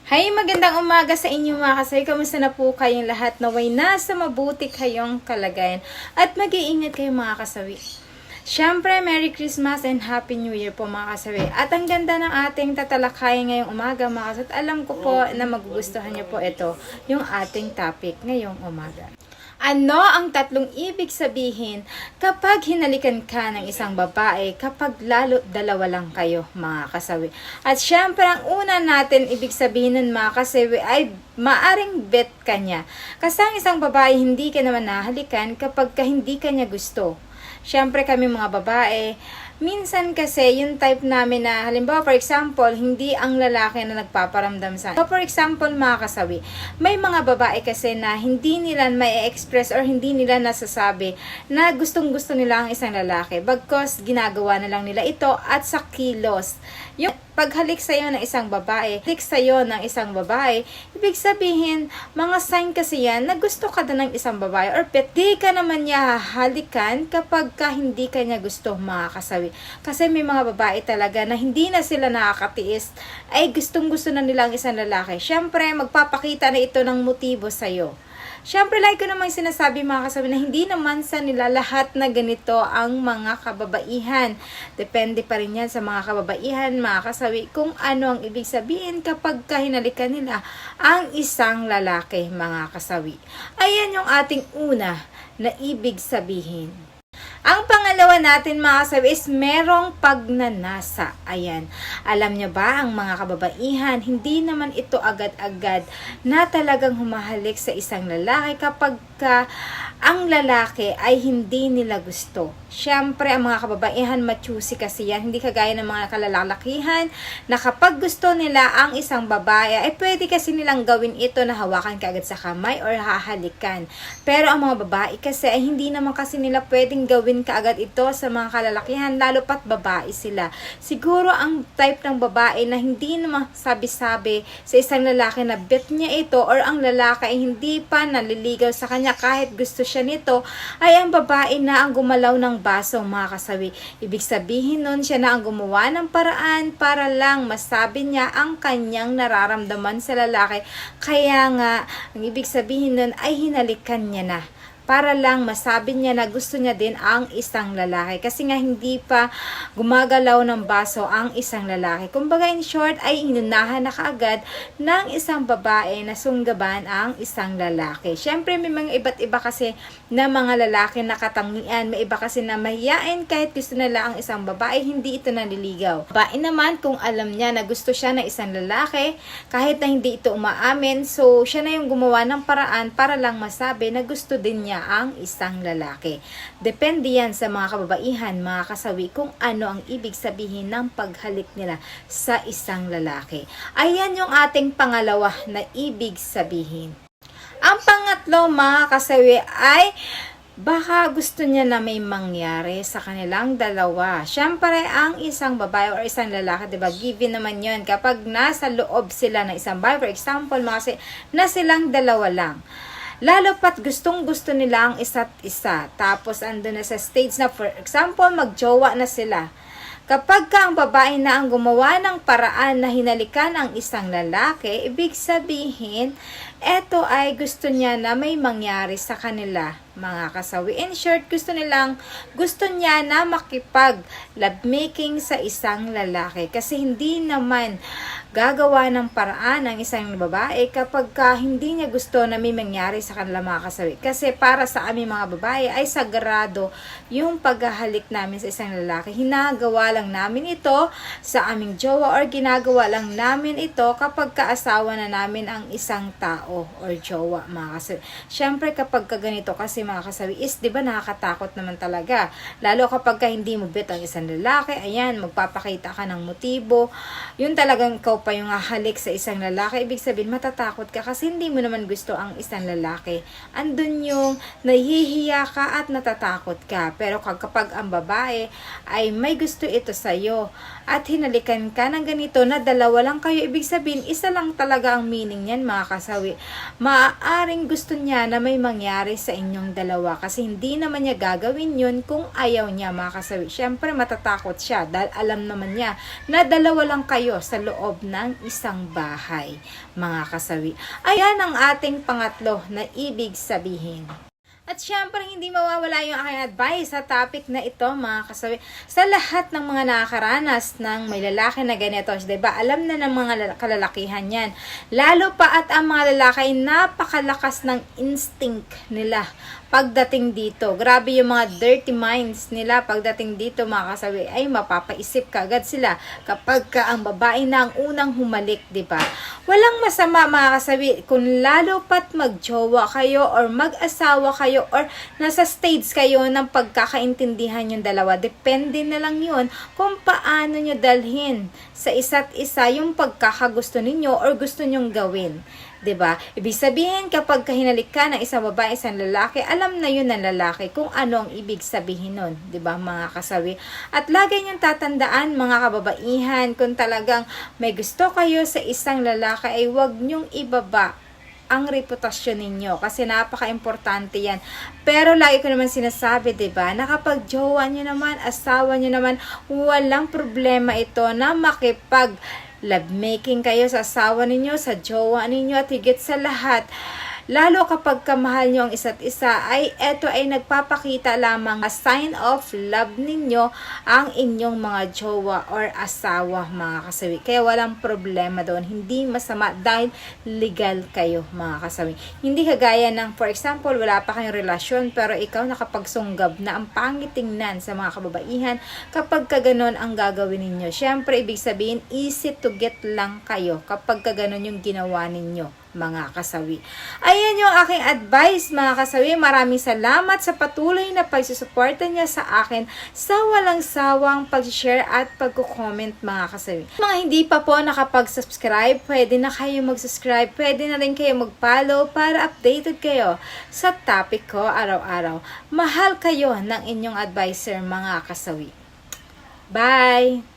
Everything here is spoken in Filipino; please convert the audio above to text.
Hi, magandang umaga sa inyo mga kasay. Kamusta na po kayong lahat? Naway nasa mabuti kayong kalagayan at mag-iingat kayong mga kasawi. Siyempre, Merry Christmas and Happy New Year po mga kasawi. At ang ganda ng ating tatalakay ngayong umaga mga kasawi. Alam ko po na magugustuhan niyo po ito, yung ating topic ngayong umaga. Ano ang tatlong ibig sabihin kapag hinalikan ka ng isang babae kapag lalo dalawa lang kayo mga kasawi? At syempre ang una natin ibig sabihin nun mga kasawi ay maaring bet ka niya. Kasi ang isang babae hindi ka naman nahalikan kapag ka hindi ka niya gusto. Syempre kami mga babae, minsan kasi yung type namin na halimbawa for example, hindi ang lalaki na nagpaparamdam sa. So for example mga kasawi, may mga babae kasi na hindi nila may express or hindi nila nasasabi na gustong gusto nila ang isang lalaki. Bagkos ginagawa na lang nila ito at sa kilos. Yung paghalik sa'yo ng isang babae, halik sa'yo ng isang babae, ibig sabihin, mga sign kasi yan na gusto ka na ng isang babae or pet, di ka naman niya hahalikan kapag ka hindi ka niya gusto mga kasawi. Kasi may mga babae talaga na hindi na sila nakakatiis, ay gustong gusto na nila ang isang lalaki. Siyempre, magpapakita na ito ng motibo sa'yo. Siyempre, like ko namang sinasabi mga kasabi na hindi naman sa nila lahat na ganito ang mga kababaihan. Depende pa rin yan sa mga kababaihan, mga kasabi, kung ano ang ibig sabihin kapag kahinalikan nila ang isang lalaki, mga kasawi. Ayan yung ating una na ibig sabihin. Ang pangalawa natin mga kasabi is merong pagnanasa. Ayan. Alam nyo ba ang mga kababaihan, hindi naman ito agad-agad na talagang humahalik sa isang lalaki kapag ang lalaki ay hindi nila gusto. Siyempre, ang mga kababaihan machusi kasi yan. Hindi kagaya ng mga kalalakihan na kapag gusto nila ang isang babae, ay pwede kasi nilang gawin ito na hawakan kaagad sa kamay or hahalikan. Pero ang mga babae kasi ay hindi naman kasi nila pwedeng gawin kaagad ito sa mga kalalakihan, lalo pat babae sila. Siguro ang type ng babae na hindi naman sabi-sabi sa isang lalaki na bet niya ito or ang lalaki ay hindi pa naliligaw sa kanya kahit gusto siya nito, ay ang babae na ang gumalaw ng baso mga kasawi. Ibig sabihin nun siya na ang gumawa ng paraan para lang masabi niya ang kanyang nararamdaman sa lalaki. Kaya nga, ang ibig sabihin nun ay hinalikan niya na para lang masabi niya na gusto niya din ang isang lalaki. Kasi nga hindi pa gumagalaw ng baso ang isang lalaki. Kumbaga in short ay inunahan na kaagad ng isang babae na sunggaban ang isang lalaki. Siyempre may mga iba't iba kasi na mga lalaki na katangian. May iba kasi na mahiyain kahit gusto nila ang isang babae, hindi ito naliligaw. Babae naman kung alam niya na gusto siya ng isang lalaki, kahit na hindi ito umaamin, so siya na yung gumawa ng paraan para lang masabi na gusto din niya ang isang lalaki. Depende yan sa mga kababaihan, mga kasawi, kung ano ang ibig sabihin ng paghalik nila sa isang lalaki. Ayan yung ating pangalawa na ibig sabihin. Ang pangatlo, mga kasawi, ay baka gusto niya na may mangyari sa kanilang dalawa. Siyempre, ang isang babae or isang lalaki, diba, given naman yun kapag nasa loob sila ng isang babae, for example, na silang dalawa lang. Lalo pat gustong gusto nila ang isa't isa. Tapos andun na sa stage na for example magjowa na sila. Kapag ka ang babae na ang gumawa ng paraan na hinalikan ang isang lalaki, ibig sabihin, eto ay gusto niya na may mangyari sa kanila, mga kasawi. In short, gusto niya na makipag lovemaking sa isang lalaki. Kasi hindi naman gagawa ng paraan ng isang babae kapag ka hindi niya gusto na may mangyari sa kanila, mga kasawi. Kasi para sa aming mga babae ay sagrado yung paghahalik namin sa isang lalaki. Hinagawa lang namin ito sa aming jowa or ginagawa lang namin ito kapag kaasawa na namin ang isang tao or jowa, mga kasawi. Siyempre kapag kaganito kasi mga kasawi is, di ba nakakatakot naman talaga. Lalo kapag ka hindi mo bet ang isang lalaki, ayan, magpapakita ka ng motibo. Yun talagang ikaw pa yung hahalik sa isang lalaki. Ibig sabihin, matatakot ka kasi hindi mo naman gusto ang isang lalaki. Andun yung nahihiya ka at natatakot ka. Pero kapag ang babae ay may gusto ito sa'yo at hinalikan ka ng ganito na dalawa lang kayo, ibig sabihin, isa lang talaga ang meaning niyan, mga kasawi. Maaaring gusto niya na may mangyari sa inyong dalawa. Kasi hindi naman niya gagawin yun kung ayaw niya, mga kasawi. Siyempre, matatakot siya dahil alam naman niya na dalawa lang kayo sa loob ng isang bahay, mga kasawi. Ayan ang ating pangatlo na ibig sabihin. At syempre, hindi mawawala yung aking advice sa topic na ito, mga kasawi. Sa lahat ng mga nakakaranas ng may lalaki na ganito, diba? Alam na ng mga kalalakihan yan. Lalo pa at ang mga lalaki ay napakalakas ng instinct nila pagdating dito. Grabe yung mga dirty minds nila pagdating dito, mga kasawi, ay mapapaisip kagad sila kapag ang babae na ang unang humalik, diba? Walang masama, mga kasawi, kung lalo pat magjowa kayo or mag-asawa kayo or nasa stage kayo ng pagkakaintindihan yung dalawa. Depende na lang yun kung paano nyo dalhin sa isa't isa yung pagkakagusto ninyo or gusto nyong gawin. 'Di ba? Ibig sabihin, kapag hinalik ka ng isang babae, isang lalaki, alam na yun ng lalaki kung ano ang ibig sabihin nun, 'di ba, mga kasawi? At lagi niyong tatandaan, mga kababaihan, kung talagang may gusto kayo sa isang lalaki, ay huwag niyong ibaba ang reputasyon ninyo kasi napaka-importante yan. Pero lagi ko naman sinasabi, 'di ba, na kapag jowa niyo naman, asawa niyo naman, walang problema ito na makipag lovemaking kayo sa asawa ninyo, sa jowa ninyo, at higit sa lahat, lalo kapag kamahal nyo ang isa't isa, ay eto ay nagpapakita lamang a sign of love ninyo ang inyong mga jowa or asawa, mga kasawi. Kaya walang problema doon. Hindi masama dahil legal kayo, mga kasawi. Hindi kagaya ng, for example, wala pa kayong relasyon pero ikaw nakapagsunggab na ang pangit tingnan sa mga kababaihan kapag kaganon ang gagawin ninyo. Siyempre, ibig sabihin, easy to get lang kayo kapag kaganon yung ginawa ninyo, mga kasawi. Ayan yung aking advice, mga kasawi. Maraming salamat sa patuloy na pagsusuporta niya sa akin sa walang sawang pag-share at pag-comment, mga kasawi. Mga hindi pa po nakapag-subscribe, pwede na kayo mag-subscribe, pwede na rin kayo mag-follow para updated kayo sa topic ko araw-araw. Mahal kayo ng inyong advisor, mga kasawi. Bye!